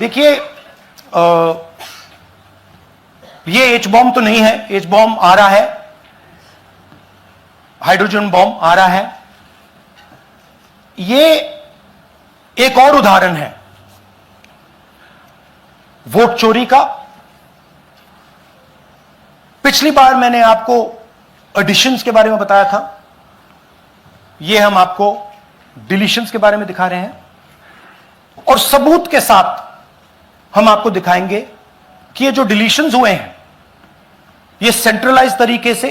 देखिए, ये H bomb तो नहीं है, एच बॉम्ब आ रहा है, हाइड्रोजन बॉम्ब आ रहा है। ये एक और उदाहरण है वोट चोरी का। पिछली बार मैंने आपको एडिशंस के बारे में बताया था, ये हम आपको डिलीशंस के बारे में दिखा रहे हैं, और सबूत के साथ हम आपको दिखाएंगे कि ये जो डिलीशंस हुए हैं ये सेंट्रलाइज तरीके से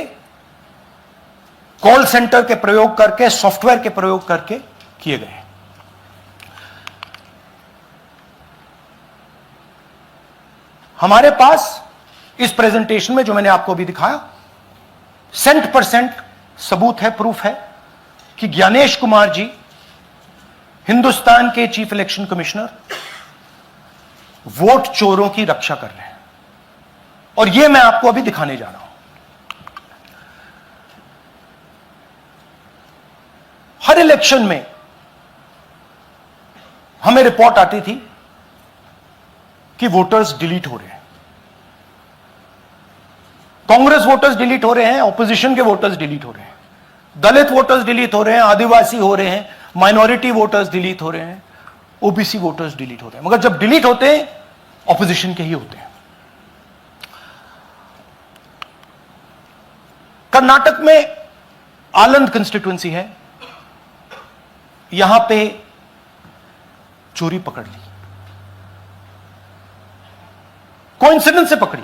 कॉल सेंटर के प्रयोग करके, सॉफ्टवेयर के प्रयोग करके किए गए हैं। हमारे पास इस प्रेजेंटेशन में जो मैंने आपको अभी दिखाया 100% सबूत है, प्रूफ है कि ज्ञानेश कुमार जी हिंदुस्तान के चीफ इलेक्शन कमिश्नर वोट चोरों की रक्षा कर रहे हैं, और यह मैं आपको अभी दिखाने जा रहा हूं। हर इलेक्शन में हमें रिपोर्ट आती थी कि वोटर्स डिलीट हो रहे हैं, कांग्रेस वोटर्स डिलीट हो रहे हैं, ऑपोजिशन के वोटर्स डिलीट हो रहे हैं, दलित वोटर्स डिलीट हो रहे हैं, आदिवासी हो रहे हैं, माइनॉरिटी वोटर्स डिलीट हो रहे हैं, ओबीसी वोटर्स डिलीट हो रहे हैं। मगर जब डिलीट होते हैं ऑपोजिशन के ही होते हैं। कर्नाटक में आलंद कंस्टिट्यूएंसी है, यहां पे चोरी पकड़ ली, कोइंसिडेंस से पकड़ी।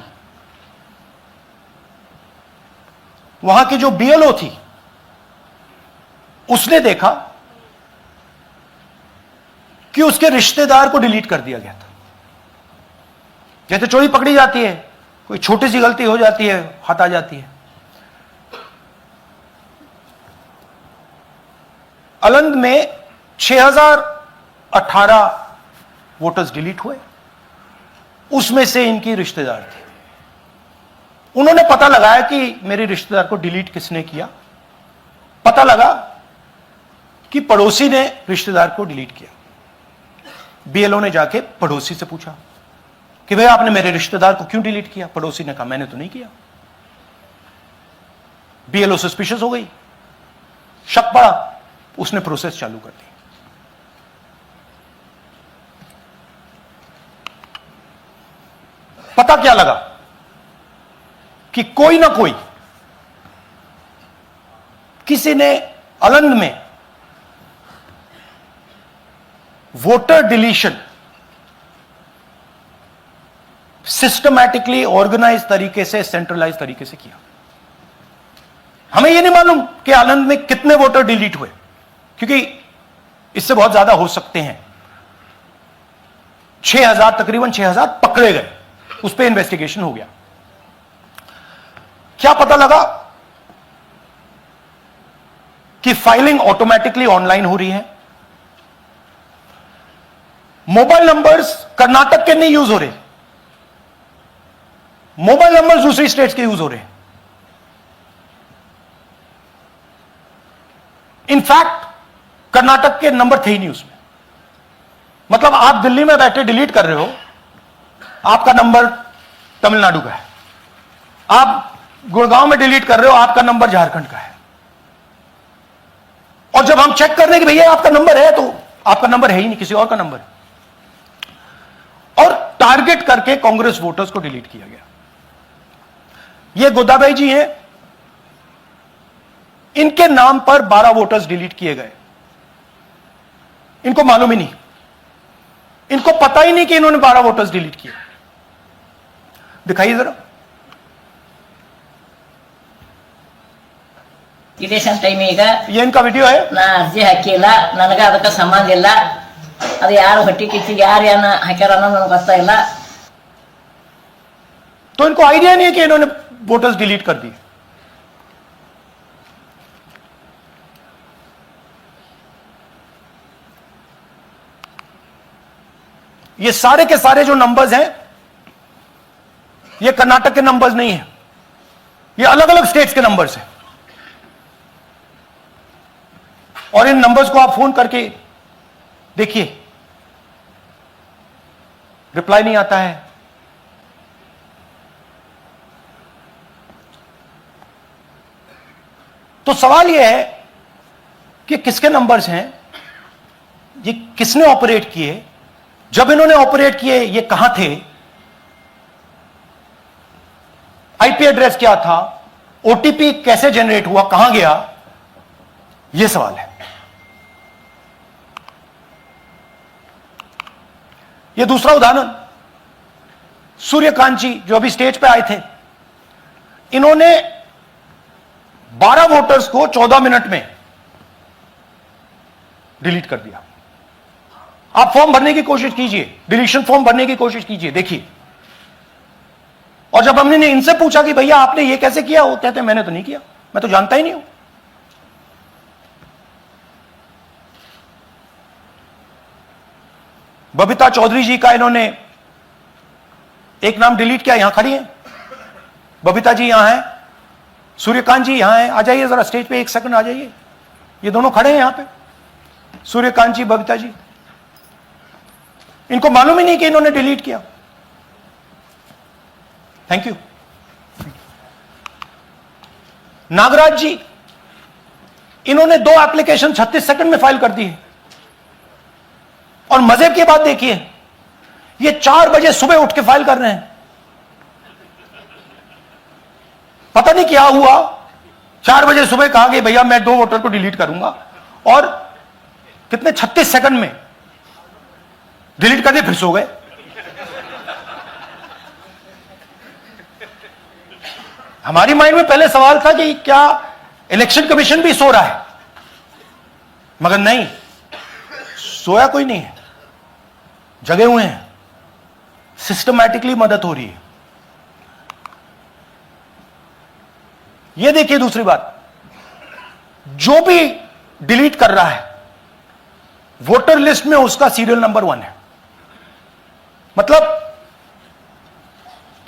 वहां की जो बीएलओ थी उसने देखा कि उसके रिश्तेदार को डिलीट कर दिया गया था। जैसे चोरी पकड़ी जाती है, कोई छोटी सी गलती हो जाती है, हाथ आ जाती है। आलंद में 6018 वोटर्स डिलीट हुए, उसमें से इनकी रिश्तेदार थे। उन्होंने पता लगाया कि मेरे रिश्तेदार को डिलीट किसने किया। पता लगा कि पड़ोसी ने रिश्तेदार को डिलीट किया। बीएलओ ने जाके पड़ोसी से पूछा कि भाई आपने मेरे रिश्तेदार को क्यों डिलीट किया। पड़ोसी ने कहा मैंने तो नहीं किया। बीएलओ सस्पिशियस हो गई, शक पड़ा, उसने प्रोसेस चालू कर दी। पता क्या लगा कि कोई ना कोई, किसी ने आलंद में वोटर डिलीशन सिस्टमैटिकली ऑर्गेनाइज तरीके से, सेंट्रलाइज तरीके से किया। हमें यह नहीं मालूम कि आलंद में कितने वोटर डिलीट हुए, क्योंकि इससे बहुत ज्यादा हो सकते हैं। 6000, तकरीबन 6000 पकड़े गए, उस पर इन्वेस्टिगेशन हो गया। क्या पता लगा कि फाइलिंग ऑटोमेटिकली ऑनलाइन हो रही है। मोबाइल नंबर्स कर्नाटक के नहीं यूज हो रहे, मोबाइल नंबर्स दूसरी स्टेट्स के यूज हो रहे हैं। इनफैक्ट कर्नाटक के नंबर थे ही नहीं उसमें। मतलब आप दिल्ली में बैठे डिलीट कर रहे हो, आपका नंबर तमिलनाडु का है। आप गुड़गांव में डिलीट कर रहे हो, आपका नंबर झारखंड का है। और जब हम चेक कर रहे हैं कि भैया आपका नंबर है, तो आपका नंबर है ही नहीं, किसी और का नंबर है। और टारगेट करके कांग्रेस वोटर्स को डिलीट किया गया। ये गोदाबाई जी हैं, इनके नाम पर 12 वोटर्स डिलीट किए गए। इनको मालूम ही नहीं, इनको पता ही नहीं कि इन्होंने 12 वोटर्स डिलीट किए। दिखाइए जरा। ಇಲೆಕ್ಷನ್ ಟೈಮ್ ಈಗ ये इनका वीडियो है। ನಾ ಅರ್ಜಿ ಹಾಕಿಲ್ಲ, ನನಗೆ ಅದಕ್ಕೆ ಸಂಬಂಧ ಇಲ್ಲ। ಅದು ಯಾರು ಹೊಟ್ಟಿ ಕಿಚ್ಚಿಗೆ ಯಾರು ಏನ ಹಾಕ್ಯಾರ ಅನ್ನೋದು ನನಗೆ ಗೊತ್ತಾಗಿಲ್ಲ। तो इनको आइडिया नहीं है कि इन्होंने वोटर्स डिलीट कर दिए। ये सारे के सारे जो नंबर्स हैं ये कर्नाटक के नंबर्स नहीं है, ये अलग अलग स्टेट्स के नंबर्स हैं। और इन नंबर्स को आप फोन करके देखिए, रिप्लाई नहीं आता है। तो सवाल यह है कि किसके नंबर्स हैं, ये किसने ऑपरेट किए, जब इन्होंने ऑपरेट किए ये कहां थे, आईपी एड्रेस क्या था, ओटीपी कैसे जनरेट हुआ, कहां गया, यह सवाल है। यह दूसरा उदाहरण, सूर्यकांत जी जो अभी स्टेज पे आए थे, इन्होंने 12 वोटर्स को 14 मिनट में डिलीट कर दिया। आप फॉर्म भरने की कोशिश कीजिए, डिलीशन फॉर्म भरने की कोशिश कीजिए, देखिए। और जब हमने इनसे पूछा कि भैया आपने ये कैसे किया, वो कहते हैं मैंने तो नहीं किया, मैं तो जानता ही नहीं हूं। बबीता चौधरी जी का इन्होंने एक नाम डिलीट किया, यहां खड़ी हैं बबीता जी, यहां है, सूर्यकांत जी यहां है, आ जाइए जरा स्टेज पे, 1 सेकंड आ जाइए। ये दोनों खड़े हैं यहां पे, सूर्यकांत जी, बबीता जी। इनको मालूम ही नहीं कि इन्होंने डिलीट किया। Thank you. नागराज जी, इन्होंने 2 एप्लीकेशन 36 सेकंड में फाइल कर दी है। और मजे की बात देखिए, ये 4 बजे सुबह उठ के फाइल कर रहे हैं। पता नहीं क्या हुआ, 4 बजे सुबह कहा कि भैया मैं 2 वोटर को डिलीट करूंगा, और कितने 36 सेकंड में डिलीट कर दिए, फिर सो गए। हमारी माइंड में पहले सवाल था कि क्या इलेक्शन कमीशन भी सो रहा है, मगर नहीं, सोया कोई नहीं है, जगे हुए हैं, सिस्टमैटिकली मदद हो रही है। यह देखिए दूसरी बात, जो भी डिलीट कर रहा है वोटर लिस्ट में उसका सीरियल नंबर 1 है। मतलब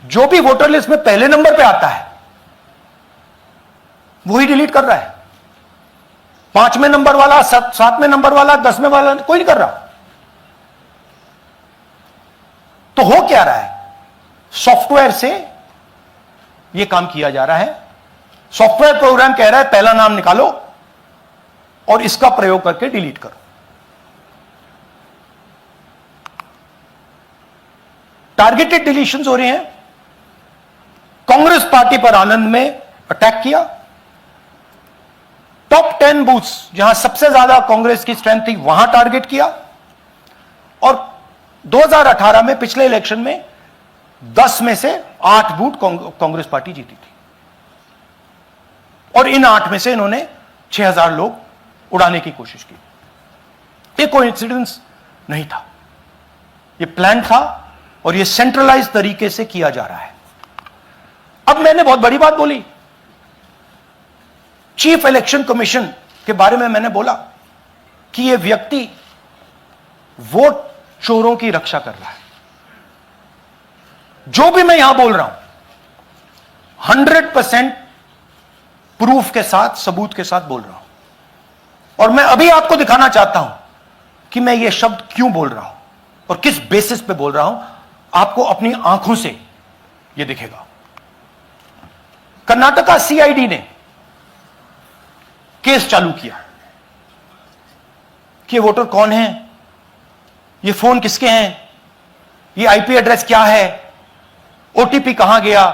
जो भी वोटर लिस्ट में पहले नंबर पे आता है वही डिलीट कर रहा है। 5वें नंबर वाला, 7वें नंबर वाला, 10वें वाला कोई नहीं कर रहा। तो हो क्या रहा है, सॉफ्टवेयर से यह काम किया जा रहा है। सॉफ्टवेयर प्रोग्राम कह रहा है पहला नाम निकालो और इसका प्रयोग करके डिलीट करो। टारगेटेड डिलीशंस हो रहे हैं। कांग्रेस पार्टी पर आनंद में अटैक किया, टॉप 10 बूथ्स जहां सबसे ज्यादा कांग्रेस की स्ट्रेंथ थी वहां टारगेट किया, और 2018 में पिछले इलेक्शन में 10 में से 8 बूथ कांग्रेस पार्टी जीती थी, और इन 8 में से इन्होंने 6000 लोग उड़ाने की कोशिश की। ये कोइंसिडेंस नहीं था, ये प्लान था, और ये सेंट्रलाइज तरीके से किया जा रहा है। अब मैंने बहुत बड़ी बात बोली, चीफ इलेक्शन कमीशन के बारे में मैंने बोला कि यह व्यक्ति वोट चोरों की रक्षा कर रहा है। जो भी मैं यहां बोल रहा हूं 100% प्रूफ के साथ, सबूत के साथ बोल रहा हूं, और मैं अभी आपको दिखाना चाहता हूं कि मैं यह शब्द क्यों बोल रहा हूं और किस बेसिस पे बोल रहा हूं। आपको अपनी आंखों से यह दिखेगा। कर्नाटका सीआईडी ने केस चालू किया कि ये वोटर कौन है, ये फोन किसके हैं, ये आईपी एड्रेस क्या है, ओटीपी कहां गया,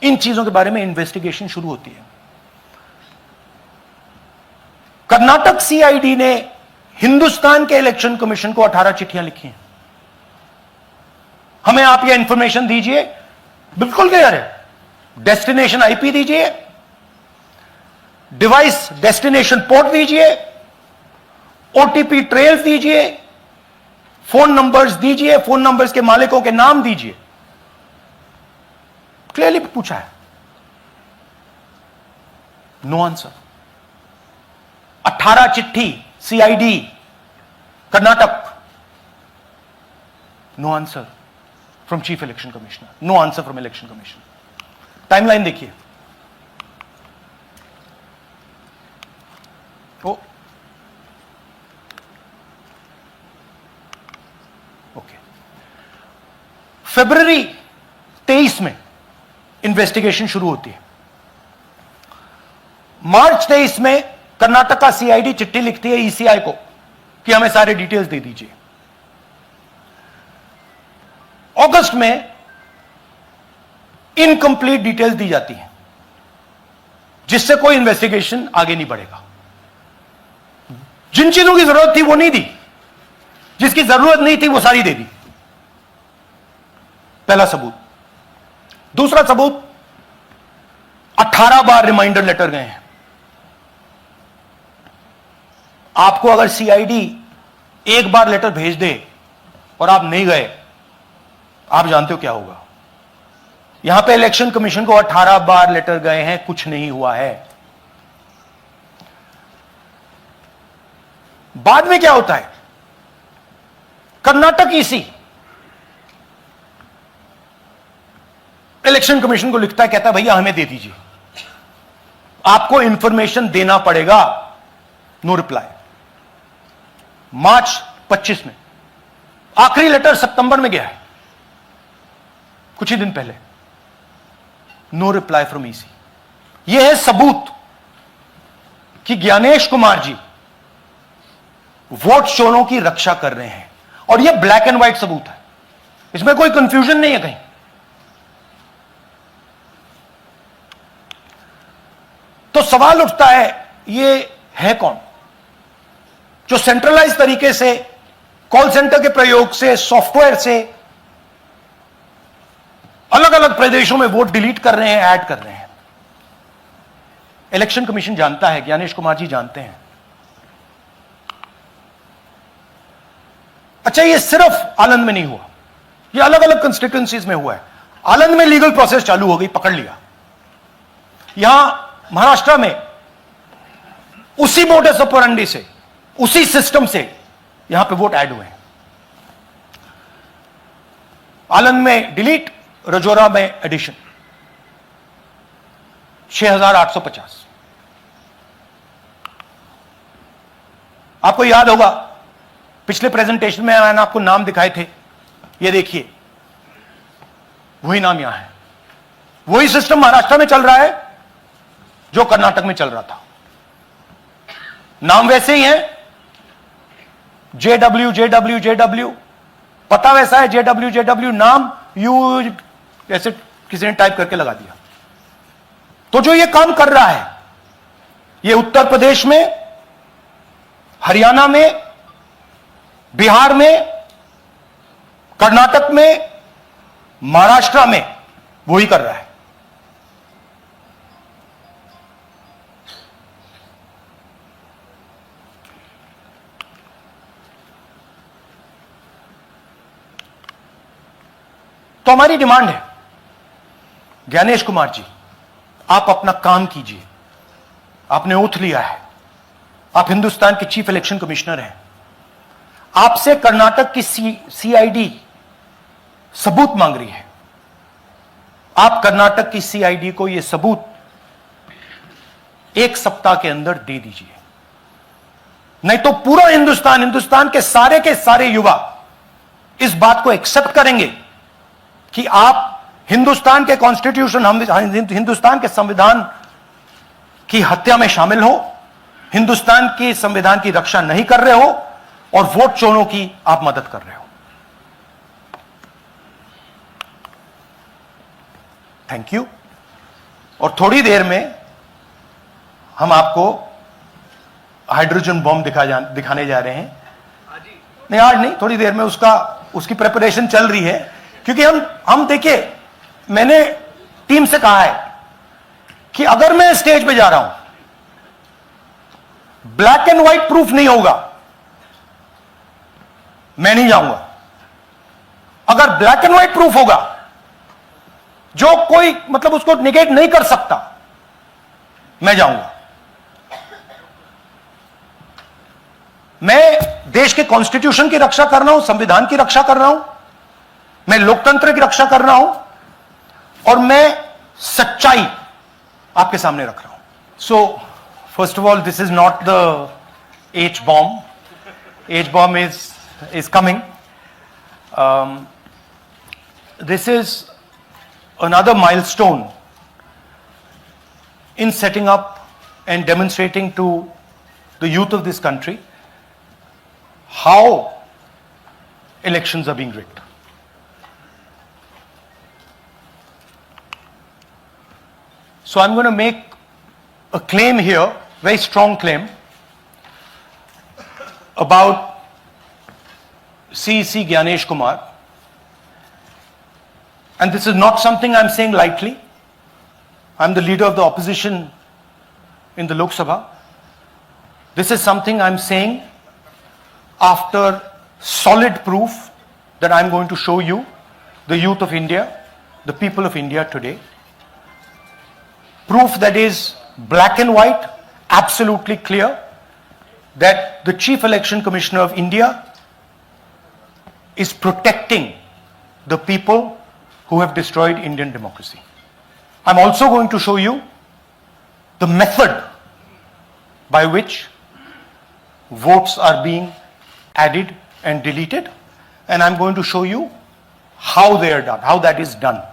इन चीजों के बारे में इन्वेस्टिगेशन शुरू होती है। कर्नाटक सीआईडी ने हिंदुस्तान के इलेक्शन कमीशन को 18 चिट्ठियां लिखी हैं। हमें आप यह इंफॉर्मेशन दीजिए, बिल्कुल क्लियर है, डेस्टिनेशन आईपी दीजिए, डिवाइस डेस्टिनेशन पोर्ट दीजिए, ओटीपी ट्रेल्स दीजिए, फोन नंबर्स दीजिए, फोन नंबर्स के मालिकों के नाम दीजिए। क्लियरली पूछा है, नो आंसर। 18 चिट्ठी CID Karnataka, no answer from chief election commissioner, no answer from election commission. Timeline देखिए, ओके, फरवरी 23 में इन्वेस्टिगेशन शुरू होती है। मार्च 23 में कर्नाटक का सीआईडी चिट्ठी लिखती है ईसीआई को कि हमें सारे डिटेल्स दे दीजिए। अगस्त में इनकंप्लीट डिटेल्स दी जाती हैं, जिससे कोई इन्वेस्टिगेशन आगे नहीं बढ़ेगा। जिन चीजों की जरूरत थी वो नहीं दी, जिसकी जरूरत नहीं थी वो सारी दे दी। पहला सबूत। दूसरा सबूत, 18 बार रिमाइंडर लेटर गए हैं। आपको अगर सीआईडी एक बार लेटर भेज दे और आप नहीं गए, आप जानते हो क्या होगा। यहां पे इलेक्शन कमीशन को 18 बार लेटर गए हैं, कुछ नहीं हुआ है। बाद में क्या होता है, कर्नाटक ईसी इलेक्शन कमीशन को लिखता है, कहता है भैया हमें दे दीजिए, आपको इंफॉर्मेशन देना पड़ेगा। No reply. मार्च 25 में आखिरी लेटर सितंबर में गया है, कुछ ही दिन पहले। No reply from EC. यह है सबूत कि ज्ञानेश कुमार जी वोट चोरों की रक्षा कर रहे हैं, और यह ब्लैक एंड व्हाइट सबूत है, इसमें कोई कंफ्यूजन नहीं है कहीं। तो सवाल उठता है, यह है कौन जो सेंट्रलाइज तरीके से कॉल सेंटर के प्रयोग से, सॉफ्टवेयर से अलग अलग प्रदेशों में वोट डिलीट कर रहे हैं, ऐड कर रहे हैं। इलेक्शन कमीशन जानता है, ज्ञानेश कुमार जी जानते हैं। अच्छा, ये सिर्फ आनंद में नहीं हुआ, ये अलग अलग कंस्टिट्यूएंसीज में हुआ है। आनंद में लीगल प्रोसेस चालू हो गई, पकड़ लिया। यहां महाराष्ट्र में उसी मोडस ऑपरेंडी से, उसी सिस्टम से यहां पे वोट ऐड हुए हैं। आनंद में डिलीट, रजौरा में एडिशन। 6850। आपको याद होगा पिछले प्रेजेंटेशन में मैंने आपको नाम दिखाए थे, ये देखिए वही नाम यहां है। वही सिस्टम महाराष्ट्र में चल रहा है जो कर्नाटक में चल रहा था। नाम वैसे ही है, जेडब्ल्यू जेडब्ल्यू जेडब्ल्यू, पता वैसा है, जेडब्ल्यू जेडब्ल्यू, नाम यू ऐसे किसी ने टाइप करके लगा दिया। तो जो ये काम कर रहा है, ये उत्तर प्रदेश में, हरियाणा में, बिहार में, कर्नाटक में, महाराष्ट्र में वही कर रहा है। तो हमारी डिमांड है, ज्ञानेश कुमार जी, आप अपना काम कीजिए। आपने ओथ लिया है, आप हिंदुस्तान के चीफ इलेक्शन कमिश्नर हैं। आपसे कर्नाटक की सीआईडी सबूत मांग रही है। आप कर्नाटक की सीआईडी को यह सबूत 1 सप्ताह के अंदर दे दीजिए, नहीं तो पूरा हिंदुस्तान के सारे युवा इस बात को एक्सेप्ट करेंगे कि आप हिंदुस्तान के कॉन्स्टिट्यूशन, हिंदुस्तान के संविधान की हत्या में शामिल हो, हिंदुस्तान के संविधान की रक्षा नहीं कर रहे हो, और वोट चोरों की आप मदद कर रहे हो। Thank you. और थोड़ी देर में हम आपको हाइड्रोजन बॉम्ब दिखाने जा रहे हैं। नहीं, आज नहीं, थोड़ी देर में उसकी प्रिपरेशन चल रही है। क्योंकि हम देखिए, मैंने टीम से कहा है कि अगर मैं स्टेज पे जा रहा हूं, ब्लैक एंड व्हाइट प्रूफ नहीं होगा, मैं नहीं जाऊंगा। अगर ब्लैक एंड व्हाइट प्रूफ होगा, जो कोई मतलब उसको निगेट नहीं कर सकता, मैं जाऊंगा। मैं देश के कॉन्स्टिट्यूशन की रक्षा कर रहा हूं, संविधान की रक्षा कर रहा हूं, मैं लोकतंत्र की रक्षा कर रहा हूं, और मैं सच्चाई आपके सामने रख रहा हूं। So first of all, this is not the H bomb. H bomb is coming. this is another milestone in setting up and demonstrating to the youth of this country how elections are being rigged. So I'm going to make a claim here, very strong claim, about CEC Gyanesh Kumar. And this is not something I'm saying lightly. I'm the leader of the opposition in the Lok Sabha. This is something I'm saying after solid proof that I'm going to show you, the youth of India, the people of India today. Proof that is black and white, absolutely clear, that the Chief Election Commissioner of India is protecting the people who have destroyed Indian democracy. I'm also going to show you the method by which votes are being added and deleted, and I'm going to show you how they are done, how that is done.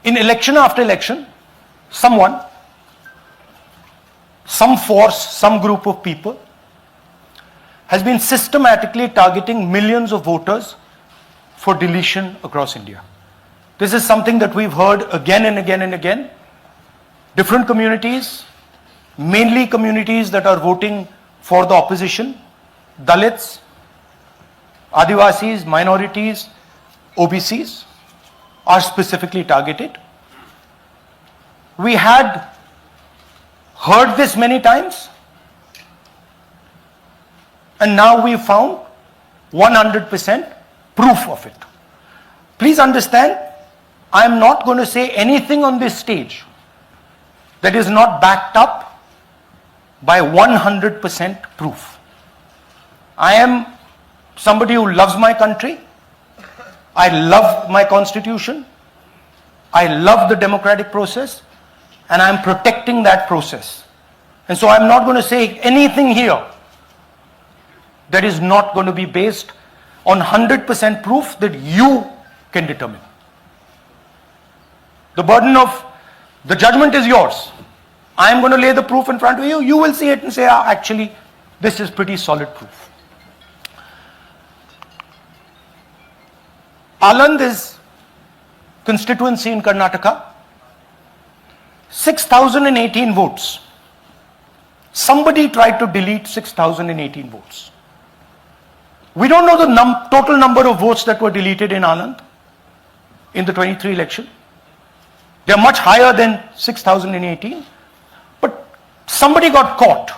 In election after election, someone, some force, some group of people has been systematically targeting millions of voters for deletion across India. This is something that we've heard again and again and again. Different communities, mainly communities that are voting for the opposition, Dalits, Adivasis, minorities, OBCs, are specifically targeted. We had heard this many times, and now we found 100% proof of it. Please understand, I am not going to say anything on this stage that is not backed up by 100% proof. I am somebody who loves my country. I love my constitution. I love the democratic process, and I am protecting that process. And so I'm not going to say anything here that is not going to be based on 100% proof that you can determine. The burden of the judgment is yours. I am going to lay the proof in front of you. You will see it and say, actually, this is pretty solid proof. Aland is constituency in Karnataka. 6,018 votes. Somebody tried to delete 6,018 votes. We don't know the total number of votes that were deleted in Aland in the 23 election. They are much higher than 6,018. But somebody got caught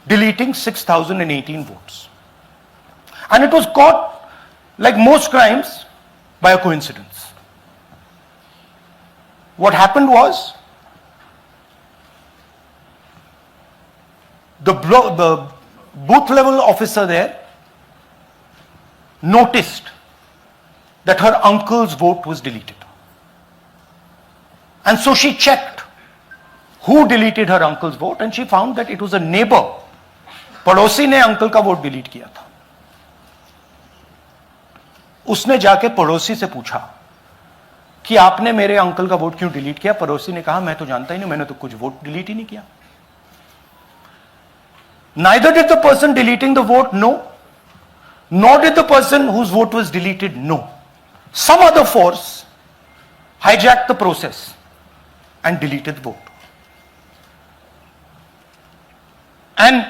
deleting 6,018 votes. And it was caught, like most crimes, by a coincidence. What happened was, the booth level officer there noticed that her uncle's vote was deleted. And so she checked who deleted her uncle's vote, and she found that it was a neighbor. पड़ोसी ने uncle का vote delete किया था. उसने जाके पड़ोसी से पूछा कि आपने मेरे अंकल का वोट क्यों डिलीट किया. पड़ोसी ने कहा, मैं तो जानता ही नहीं, मैंने तो कुछ वोट डिलीट ही नहीं किया. Neither did the person deleting the vote know, nor did the person whose vote was deleted know. Some other force hijacked the process and deleted the vote. And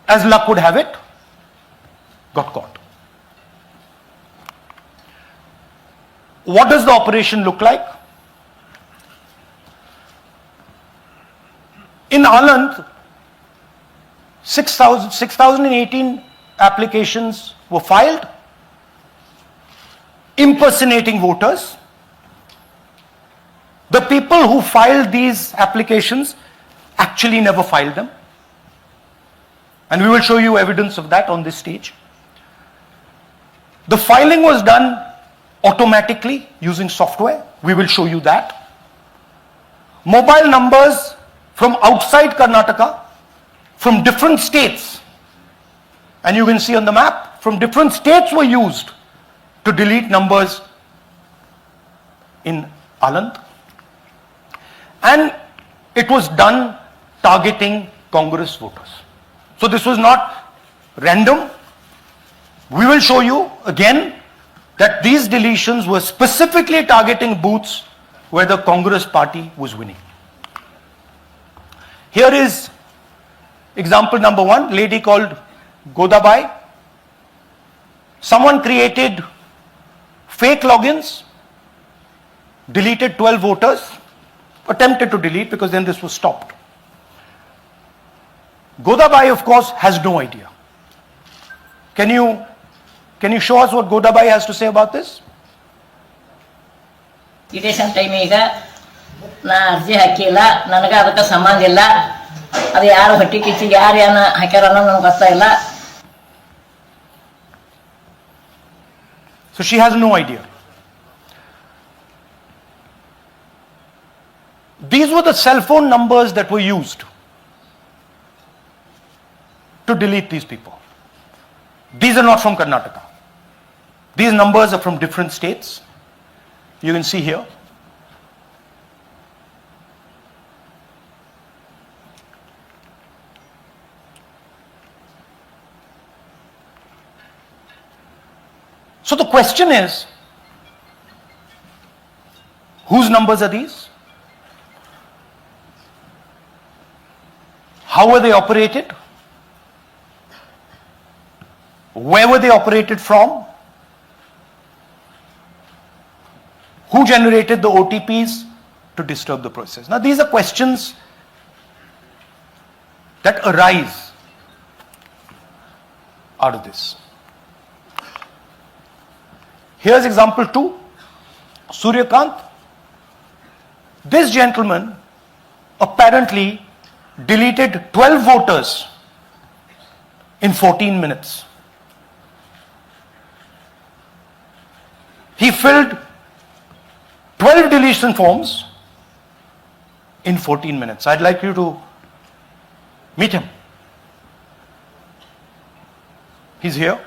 as luck would have it, got caught. What does the operation look like? In Aland, 6,018 applications were filed, impersonating voters. The people who filed these applications actually never filed them. And we will show you evidence of that on this stage. The filing was done automatically using software. We will show you that. Mobile numbers from outside Karnataka, from different states, And you can see on the map, from different states were used to delete numbers in Aland. And it was done targeting Congress voters. So this was not random. We will show you again that these deletions were specifically targeting booths where the Congress party was winning. Here is example number 1, lady called Godabai. Someone created fake logins, deleted 12 voters, attempted to delete because then this was stopped. Godabai, of course, has no idea. Can you show us what Godabai has to say about this? Election ಟೈಮಿಗೆ ನಾ ಅರ್ಜಿ ಹಾಕಿಲ್ಲ, ನನಗೆ ಅದಕ್ಕೆ ಸಂಬಂಧ ಇಲ್ಲ. ಅದು ಯಾರು ಹೊಟ್ಟಿ ಕಿಚ್ಚಿಗೆ ಯಾರು ಏನು ಹಾಕ್ಯಾರ ಅನ್ನೋದು ನನಗೆ ಗೊತ್ತಾಗಿಲ್ಲ. So she has no idea. These were the cell phone numbers that were used to delete these people. These are not from Karnataka. These numbers are from different states. You can see here. So the question is, whose numbers are these? How were they operated? Where were they operated from? Who generated the OTPs to disturb the process? Now these are questions that arise out of this. Here's example 2, Suryakant. This gentleman apparently deleted 12 voters in 14 minutes. He filled 12 deletion forms in 14 minutes. I'd like you to meet him. He's here.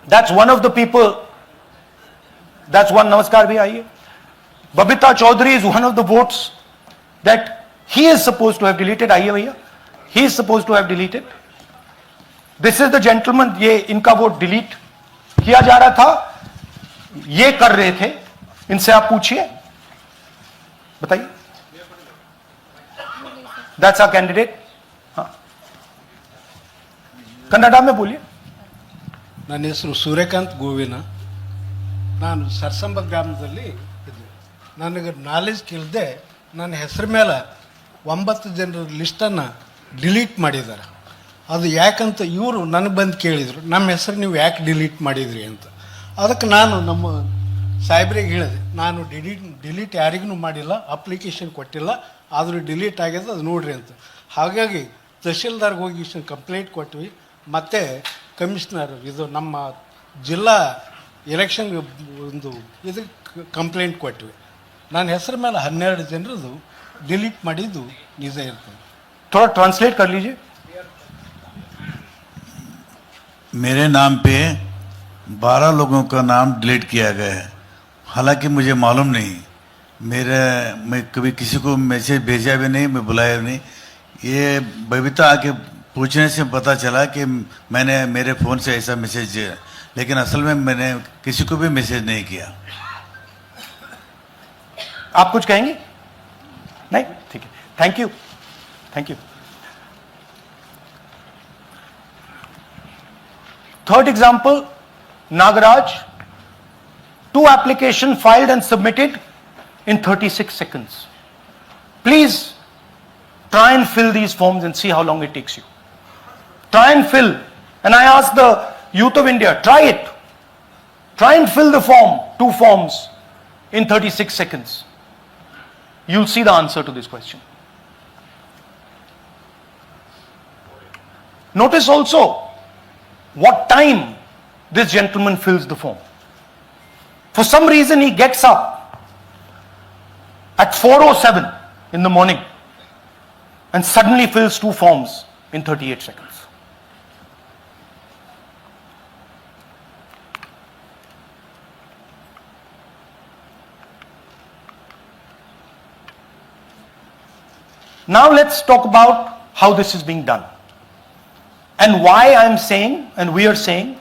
That's one of the people. That's one. Namaskar bhi aiye. Babita Chaudhary is one of the votes that he is supposed to have deleted. Aiye bhaiya. He is supposed to have deleted. This is the gentleman. ये इनका vote delete किया जा रहा था. ये कर रहे थे. इनसे आप पूछिए. बताइए. That's our candidate. हाँ. कन्नड़ा में बोलिए. ನನ್ನ ಹೆಸರು ಸೂರ್ಯಕಾಂತ್ ಗೋವಿನ. ನಾನು ಸರ್ಸಂಬ ಗ್ರಾಮದಲ್ಲಿ ಇದ್ದೆ. ನನಗೆ ನಾಲೆಜ್ ಕೇಳಿದೆ, ನನ್ನ ಹೆಸರು ಮೇಲೆ 9 ಜನರ ಲಿಸ್ಟನ್ನು ಡಿಲೀಟ್ ಮಾಡಿದ್ದಾರೆ. ಅದು ಯಾಕಂತ ಇವರು ನನಗೆ ಬಂದು ಕೇಳಿದರು, ನಮ್ಮ ಹೆಸರು ನೀವು ಯಾಕೆ ಡಿಲೀಟ್ ಮಾಡಿದ್ರಿ ಅಂತ. ಅದಕ್ಕೆ ನಾನು ನಮ್ಮ ಸಾಹೇಬ್ರಿಗೆ ಹೇಳಿದೆ, ನಾನು ಡಿಲೀಟ್ ಯಾರಿಗೂ ಮಾಡಿಲ್ಲ, ಅಪ್ಲಿಕೇಶನ್ ಕೊಟ್ಟಿಲ್ಲ, ಆದರೂ ಡಿಲೀಟ್ ಆಗಿದೆ, ಅದು ನೋಡ್ರಿ ಅಂತ. ಹಾಗಾಗಿ ತಹಶೀಲ್ದಾರ್ಗೆ ಹೋಗಿ ಕಂಪ್ಲೇಂಟ್ ಕೊಟ್ವಿ. ಮತ್ತು ಕಮಿಷನರ್ ಇದು ನಮ್ಮ ಜಿಲ್ಲಾ ಎಲೆಕ್ಷನ್ ಒಂದು ಇದಕ್ಕೆ ಕಂಪ್ಲೇಂಟ್ ಕೊಟ್ವಿ. ನನ್ನ ಹೆಸರು ಮೇಲೆ 12 ಜನರದು ಡಿಲೀಟ್ ಮಾಡಿದ್ದು ನಿಜ ಇರ್ತದೆ. थोड़ा ट्रांसलेट कर लीजिए. मेरे नाम पे 12 लोगों का नाम डिलीट किया गया है. हालांकि मुझे मालूम नहीं, मैं कभी किसी को मैसेज भेजा भी नहीं, मैं बुलाया भी नहीं. ये बबीता आके पूछने से पता चला कि मैंने मेरे फ़ोन से ऐसा मैसेज दिया, लेकिन असल में मैंने किसी को भी मैसेज नहीं किया. आप कुछ कहेंगे? नहीं, ठीक है. Thank you. Thank you. Third example, Nagaraj. 2 applications filed and submitted in 36 seconds. Please try and fill these forms and see how long it takes you. Try and fill. And I ask the youth of India, try it. Try and fill the form, 2 forms in 36 seconds. You'll see the answer to this question. Notice also what time this gentleman fills the form. For some reason he gets up at 4:07 in the morning and suddenly fills 2 forms in 38 seconds. Now let's talk about how this is being done and why I'm saying and we are saying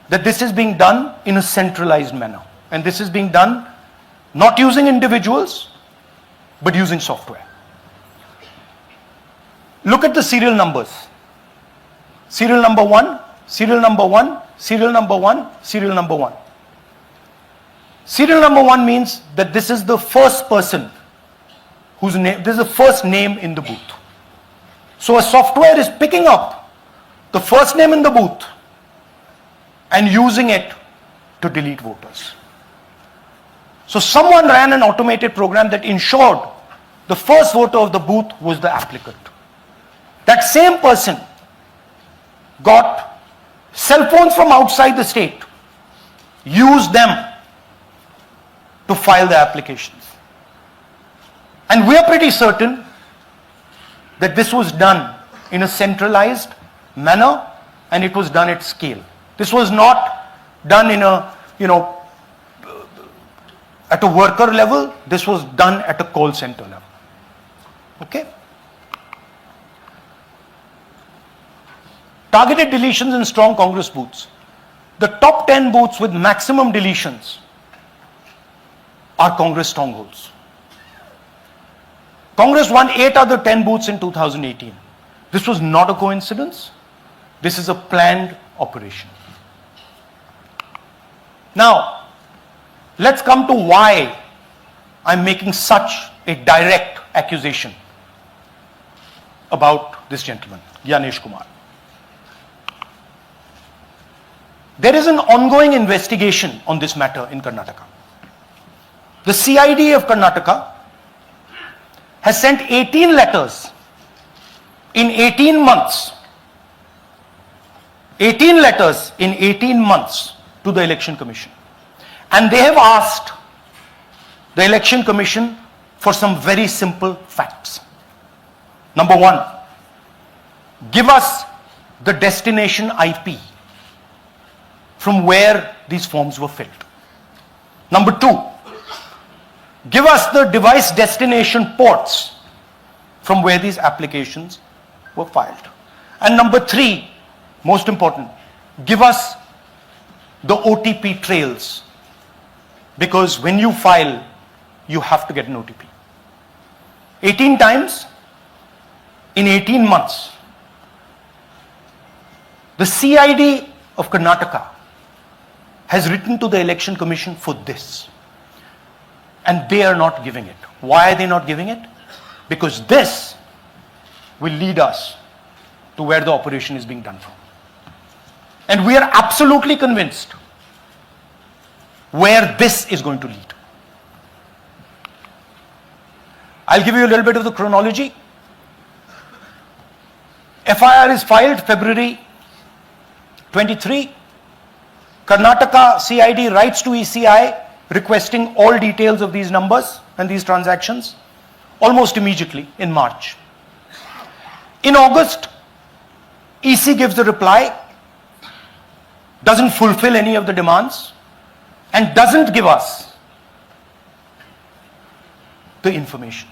that this is being done in a centralized manner, and this is being done not using individuals but using software. Look at the serial numbers. Serial number 1, serial number 1, serial number 1, serial number 1. Serial number 1 means that this is the first person whose name, this is the first name in the booth. So a software is picking up the first name in the booth and using it to delete voters. So someone ran an automated program that ensured the first voter of the booth was the applicant. That same person got cell phones from outside the state, used them to file the applications. And we are pretty certain that this was done in a centralized manner and it was done at scale. This was not done in a, at a worker level. This was done at a call center level. Okay? Targeted deletions in strong Congress booths. The top 10 booths with maximum deletions are Congress strongholds. Congress won 8 other 10 booths in 2018. This was not a coincidence. This is a planned operation. Now, let's come to why I'm making such a direct accusation about this gentleman, Gyanesh Kumar. There is an ongoing investigation on this matter in Karnataka. The CID of Karnataka has sent 18 letters in 18 months. 18 letters in 18 months to the Election Commission. And they have asked the Election Commission for some very simple facts. Number 1, give us the destination IP from where these forms were filled. Number 2, give us the device destination ports from where these applications were filed. And number 3, most important, give us the OTP trails, because when you file, you have to get an OTP. 18 times in 18 months. The CID of Karnataka has written to the Election Commission for this. And they are not giving it. Why are they not giving it? Because this will lead us to where the operation is being done from. And we are absolutely convinced where this is going to lead. I'll give you a little bit of the chronology. FIR is filed February 23. Karnataka CID writes to ECI requesting all details of these numbers and these transactions almost immediately in March. In August, EC gives a reply, doesn't fulfill any of the demands, and doesn't give us the information.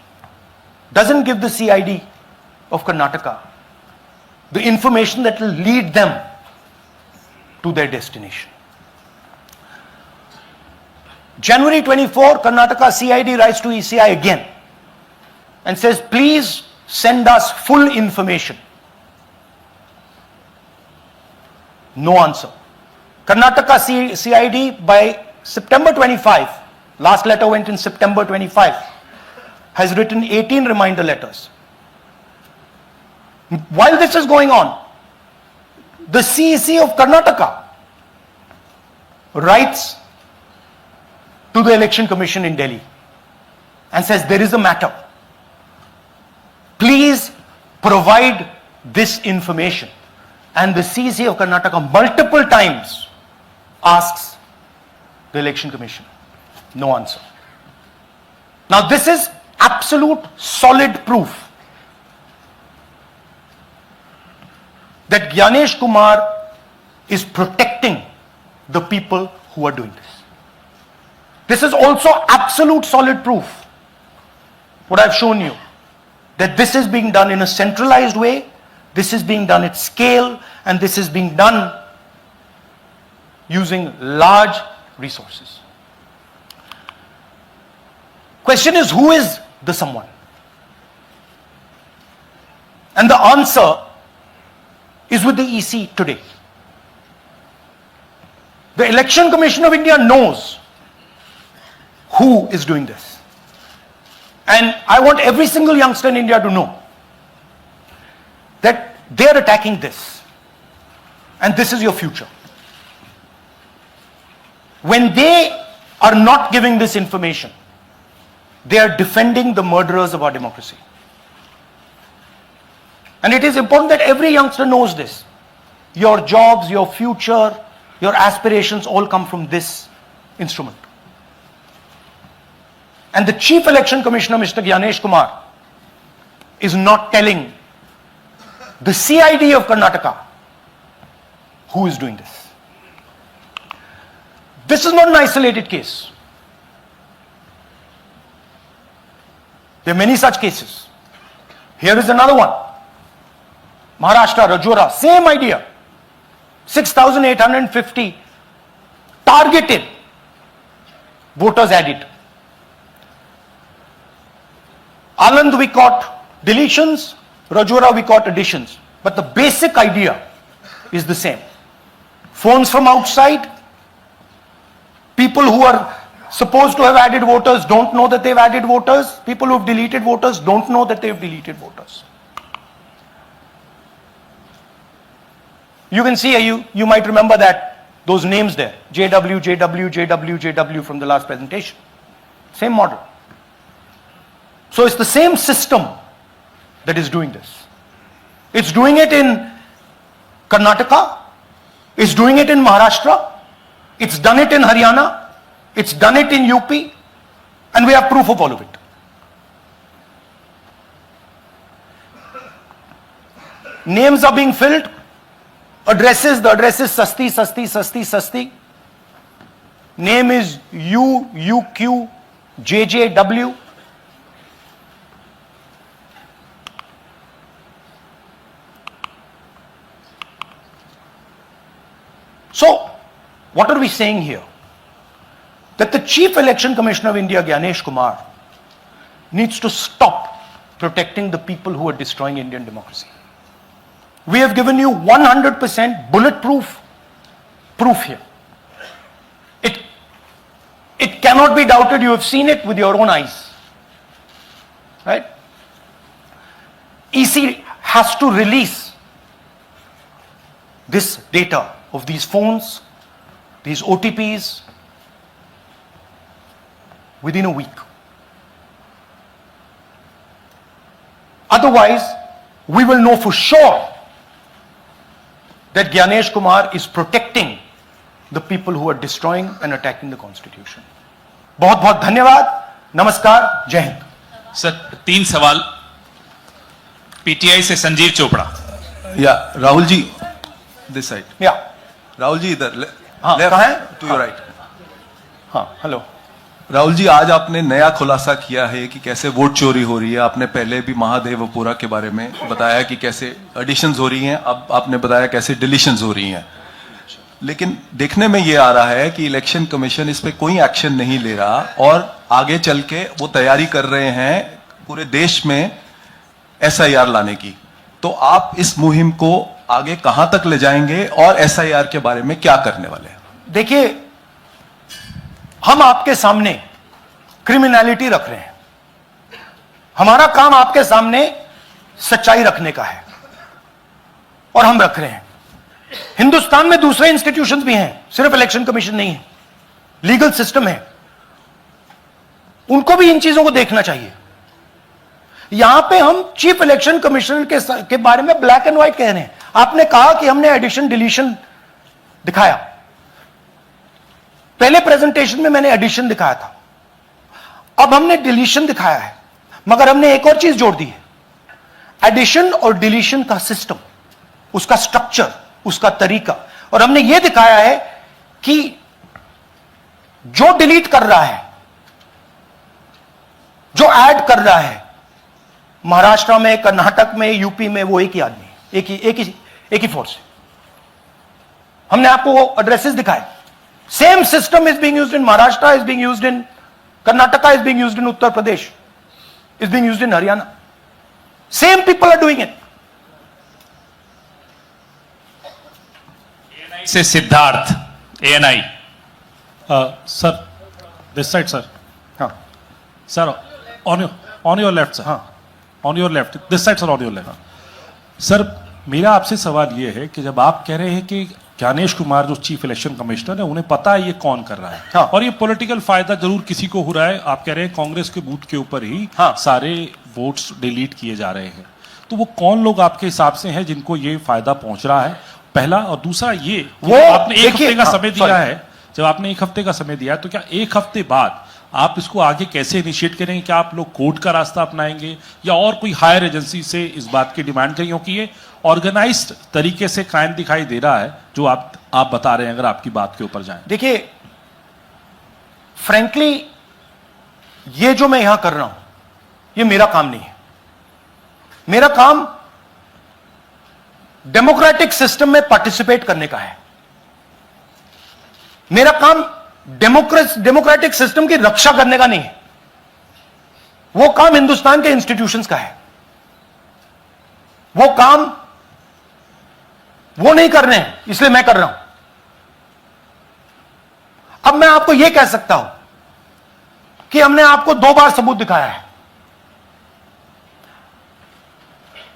Doesn't give the CID of Karnataka the information that will lead them to their destination. January 24, Karnataka CID writes to ECI again and says, please send us full information. No answer. Karnataka CID by September 25, last letter went in September 25, has written 18 reminder letters. While this is going on, the CEC of Karnataka writes to the Election Commission in Delhi and says, there is a matter. Please provide this information. And the CEC of Karnataka multiple times asks the Election Commission. No answer. Now this is absolute solid proof that Gyanesh Kumar is protecting the people who are doing this. This is also absolute solid proof, what I've shown you, that this is being done in a centralized way, this is being done at scale, and this is being done using large resources. Question is, who is the someone? And the answer is with the EC today. The Election Commission of India knows who is doing this. And I want every single youngster in India to know that they are attacking this. And this is your future. When they are not giving this information, they are defending the murderers of our democracy. And it is important that every youngster knows this. Your jobs, your future, your aspirations all come from this instrument. And the Chief Election Commissioner, Mr. Gyanesh Kumar, is not telling the CID of Karnataka who is doing this. This is not an isolated case. There are many such cases. Here is another one. Maharashtra, Rajora, same idea. 6,850 targeted voters added. Anand we caught deletions, Rajora we caught additions. But the basic idea is the same. Phones from outside, people who are supposed to have added voters don't know that they've added voters, people who have deleted voters don't know that they've deleted voters. You can see, you might remember that, those names there, JW, JW, JW, JW from the last presentation. Same model. So it's the same system that is doing this. It's doing it in Karnataka, it's doing it in Maharashtra, it's done it in Haryana, it's done it in UP, and we have proof of all of it. Names are being filled, addresses, the address is Sasti, Sasti, Sasti, Sasti. Name is UQ, JJW. So, what are we saying here? That the Chief Election Commissioner of India, Gyanesh Kumar, needs to stop protecting the people who are destroying Indian democracy. We have given you 100% bulletproof proof here. It cannot be doubted. You have seen it with your own eyes. Right? EC has to release this data of these phones, these OTPs, within a week. Otherwise, we will know for sure that Gyanesh Kumar is protecting the people who are destroying and attacking the constitution. बहुत बहुत धन्यवाद, नमस्कार, जय Hind. Sir 3 सवाल। PTI से संजीव चोपड़ा। या Rahul ji, this side. या राहुल जी इधर। हाँ, कहाँ है? To your right. हाँ, हेलो। राहुल जी, आज आपने नया खुलासा किया है कि कैसे वोट चोरी हो रही है। आपने पहले भी महादेवपुरा के बारे में बताया कि कैसे एडिशंस हो रही हैं, अब आपने बताया कैसे डिलीशंस हो रही हैं। लेकिन देखने में ये आ रहा है कि इलेक्शन कमीशन इस पे कोई एक्शन नहीं ले रहा और आगे चल के वो तैयारी कर रहे हैं पूरे देश में एसआईआर लाने की। तो आप इस मुहिम को आगे कहां तक ले जाएंगे और एसआईआर के बारे में क्या करने वाले हैं? देखिए, हम आपके सामने क्रिमिनलिटी रख रहे हैं। हमारा काम आपके सामने सच्चाई रखने का है और हम रख रहे हैं। हिंदुस्तान में दूसरे इंस्टीट्यूशंस भी हैं, सिर्फ इलेक्शन कमीशन नहीं है, लीगल सिस्टम है, उनको भी इन चीजों को देखना चाहिए। यहां पे हम चीफ इलेक्शन कमिश्नर के बारे में ब्लैक एंड व्हाइट कह रहे हैं। आपने कहा कि हमने एडिशन डिलीशन दिखाया, पहले प्रेजेंटेशन में मैंने एडिशन दिखाया था, अब हमने डिलीशन दिखाया है, मगर हमने एक और चीज जोड़ दी है, एडिशन और डिलीशन का सिस्टम, उसका स्ट्रक्चर, उसका तरीका, और हमने यह दिखाया है कि जो डिलीट कर रहा है, जो ऐड कर रहा है, महाराष्ट्र में, कर्नाटक में, यूपी में, वो एक ही आदमी है, एक ही फोर्स है। हमने आपको वो एड्रेसेस दिखाए। Same system is being used in Maharashtra, is being used in Karnataka, is being used in Uttar Pradesh, is being used in Haryana. Same people are doing it. से Siddharth ANI. Sir, this side, sir. हाँ Sir, on your left, sir. हाँ On your left. This side, sir, on your left. Sir, मेरा आपसे सवाल ये है कि जब आप कह रहे हैं कि ज्ञानेश कुमार जो चीफ इलेक्शन कमिश्नर है, उन्हें पता है ये कौन कर रहा है, हाँ। और ये पॉलिटिकल फायदा जरूर किसी को हो रहा है, आप कह रहे हैं कांग्रेस के बूथ के ऊपर ही हाँ। सारे वोट्स डिलीट किए जा रहे हैं, तो वो कौन लोग आपके हिसाब से हैं जिनको ये फायदा पहुंच रहा है, पहला। और दूसरा ये कि वो आपने एक देखिए, हफ्ते का हाँ, समय दिया sorry। है, जब आपने एक हफ्ते का समय दिया है, तो क्या एक हफ्ते बाद आप इसको आगे कैसे इनिशिएट करेंगे? क्या आप लोग कोर्ट का रास्ता अपनाएंगे या और कोई हायर एजेंसी से इस बात की डिमांड करेंगे? क्योंकि ये ऑर्गेनाइज्ड तरीके से क्राइम दिखाई दे रहा है जो आप बता रहे हैं, अगर आपकी बात के ऊपर जाएं। देखिए, फ्रैंकली ये जो मैं यहां कर रहा हूं, ये मेरा काम नहीं है। मेरा काम डेमोक्रेटिक सिस्टम में पार्टिसिपेट करने का है। मेरा काम डेमोक्रेटिक सिस्टम की रक्षा करने का नहीं है। वो काम हिंदुस्तान के इंस्टीट्यूशंस का है। वो काम वो नहीं कर रहे हैं, इसलिए मैं कर रहा हूं। अब मैं आपको यह कह सकता हूं कि हमने आपको 2 बार सबूत दिखाया है,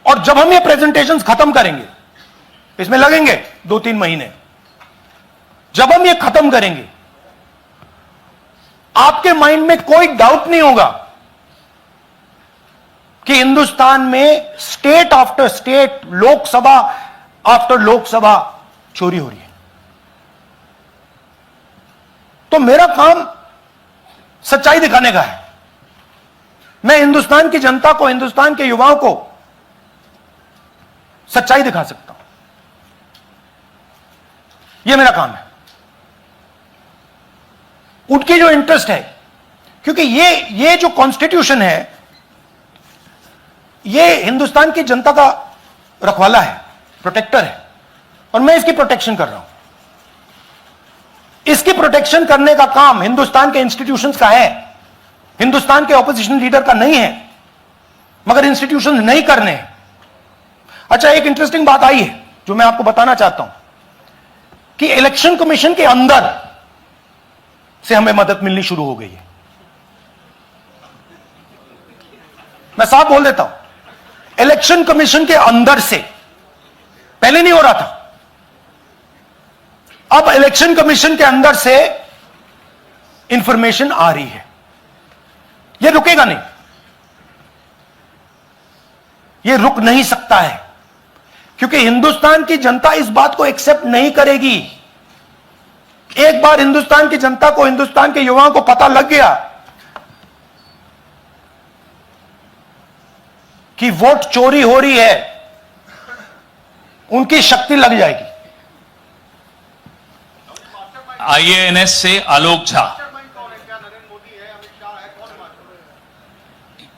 और जब हम ये प्रेजेंटेशंस खत्म करेंगे, इसमें लगेंगे 2-3 महीने, जब हम ये खत्म करेंगे, आपके माइंड में कोई डाउट नहीं होगा कि हिंदुस्तान में state after state, Lok Sabha after Lok Sabha चोरी हो रही है। तो मेरा काम सच्चाई दिखाने का है। मैं हिंदुस्तान की जनता को, हिंदुस्तान के युवाओं को सच्चाई दिखा सकता हूं। यह मेरा काम है। उनकी जो इंटरेस्ट है, क्योंकि ये जो कॉन्स्टिट्यूशन है, ये हिंदुस्तान की जनता का रखवाला है, प्रोटेक्टर है, और मैं इसकी प्रोटेक्शन कर रहा हूं। इसकी प्रोटेक्शन करने का काम हिंदुस्तान के इंस्टीट्यूशंस का है, हिंदुस्तान के ऑपोजिशन लीडर का नहीं है। मगर इंस्टीट्यूशंस नहीं करने हैं। अच्छा, एक इंटरेस्टिंग बात आई है जो मैं आपको बताना चाहता हूं कि इलेक्शन कमीशन के अंदर से हमें मदद मिलनी शुरू हो गई है। मैं साफ बोल देता हूं, इलेक्शन कमीशन के अंदर से, पहले नहीं हो रहा था, अब इलेक्शन कमीशन के अंदर से इंफॉर्मेशन आ रही है। यह रुकेगा नहीं, यह रुक नहीं सकता है, क्योंकि हिंदुस्तान की जनता इस बात को एक्सेप्ट नहीं करेगी। एक बार हिंदुस्तान की जनता को, हिंदुस्तान के युवाओं को पता लग गया कि वोट चोरी हो रही है, उनकी शक्ति लग जाएगी। आईएएनएस से आलोक झा।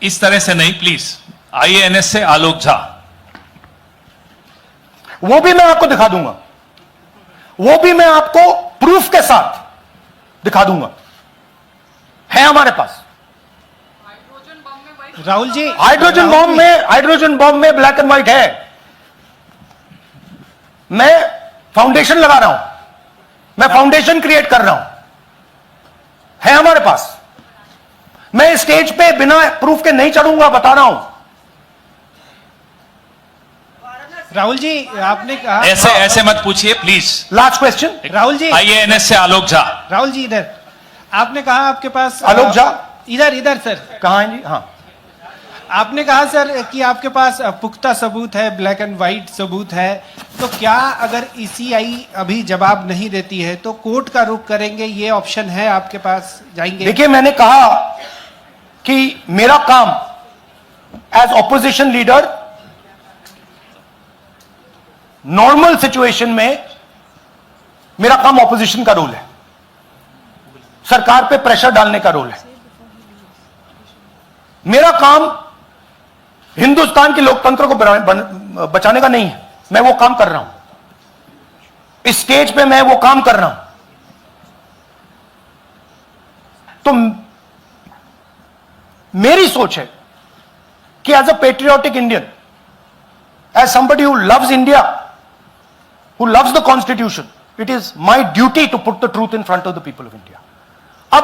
इस तरह से नहीं प्लीज। आईएएनएस से आलोक झा। वो भी मैं आपको दिखा दूंगा, वो भी मैं आपको प्रूफ के साथ दिखा दूंगा, है हमारे पास। राहुल जी, हाइड्रोजन बॉम्ब में ब्लैक एंड व्हाइट है। मैं फाउंडेशन लगा रहा हूं, मैं फाउंडेशन क्रिएट कर रहा हूं, है हमारे पास। मैं स्टेज पे बिना प्रूफ के नहीं चढ़ूंगा, बता रहा हूं। राहुल जी, आपने कहा, ऐसे मत पूछिए please. Last question, Rahul ji, IANS से आलोक झा। राहुल जी इधर। आपने कहा आपके पास आलोक झा इधर सर। कहां है जी? हाँ, आपने कहा सर कि आपके पास पुख्ता सबूत है, ब्लैक एंड व्हाइट सबूत है, तो क्या अगर ईसीआई अभी जवाब नहीं देती है तो कोर्ट का रुख करेंगे, ये ऑप्शन है आपके पास, जाएंगे? देखिए, मैंने कहा कि मेरा काम as opposition leader normal situation में मेरा काम ऑपोजिशन का रोल है, सरकार पे प्रेशर डालने का रोल है। मेरा काम हिंदुस्तान के लोकतंत्र को बचाने का नहीं है। मैं वो काम कर रहा हूं, इस स्टेज पे मैं वो काम कर रहा हूं। तो मेरी सोच है कि as a patriotic Indian, as somebody who loves India, who loves the constitution, it is my duty to put the truth in front of the people of India. अब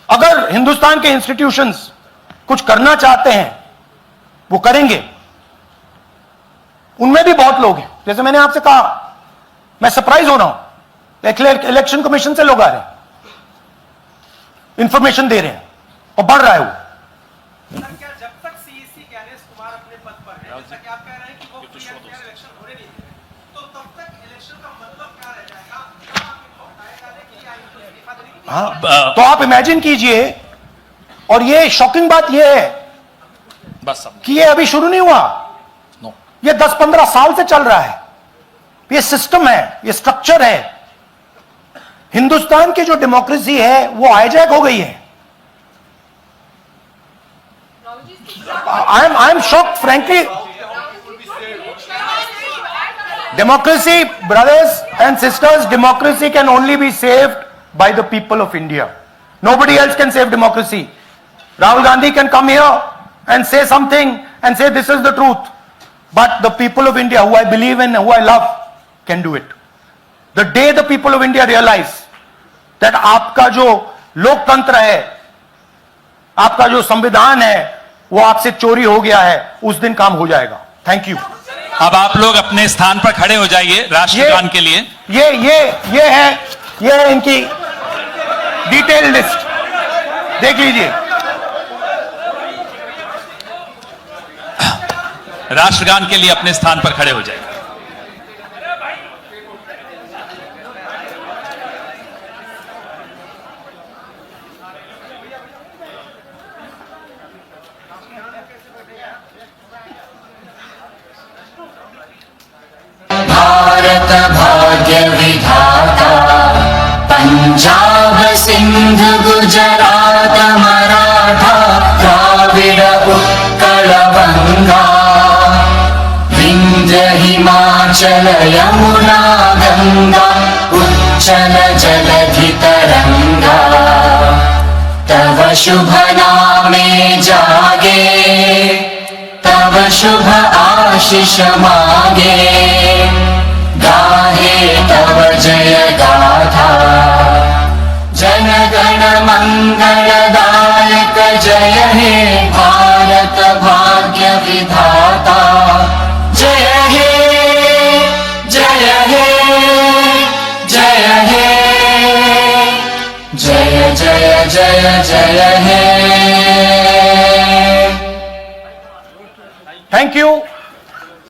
अगर हिंदुस्तान के इंस्टीट्यूशंस कुछ करना चाहते हैं, वो करेंगे। उनमें भी बहुत लोग हैं, जैसे मैंने आपसे कहा, मैं सरप्राइज हो रहा हूं, इलेक्शन कमीशन से लोग आ रहे हैं, इंफॉर्मेशन दे रहे हैं और बढ़ रहा है वो। क्या जब तक सीईसी ज्ञानेश कुमार अपने पद पर है, जैसा कि आप कह रहे हैं कि वो फ्री एंड फेयर इलेक्शन होने नहीं दे रहे, तो तब तक इलेक्शन का मतलब क्या रह जाएगा? क्या आप इनको हटाए जाने के लिए आयुक्त इस्तीफा देने की? हाँ, तो आप इमेजिन कीजिए, और ये शॉकिंग बात ये है बस कि ये अभी शुरू नहीं हुआ, ये 10-15 साल से चल रहा है। ये सिस्टम है, ये स्ट्रक्चर है। हिंदुस्तान की जो डेमोक्रेसी है वो हाईजैक हो गई है। I am shocked frankly. Democracy, brothers and sisters, democracy can only be saved by the people of India. Nobody else can save democracy. Rahul Gandhi can come here and say something and say this is the truth. But the people of India, who I believe in, who I love, can do it. The day the people of India realize that आपका जो लोकतंत्र है, आपका जो संविधान है, वो आपसे चोरी हो गया है, उस दिन काम हो जाएगा। Thank you. अब आप लोग अपने स्थान पर खड़े हो जाइए राष्ट्रगान के लिए। ये है इनकी डिटेल लिस्ट, देख लीजिए। राष्ट्रगान के लिए अपने स्थान पर खड़े हो जाइए। भारत भाग्य विधाता, पंजाब सिंध गुजरात मराठा द्राविड उत्कल गंगा, विंध्य हिमाचल यमुना गंगा उच्चल जलधि तरंगा, तव शुभ नामे जागे, तव शुभ आशीष मागे, गाहे तव जय गाथा, जन गण मंगलदायक जय हे भारत भाग्य विधाता, जय हे जय हे जय हे जय जय जय जय हे। Thank you.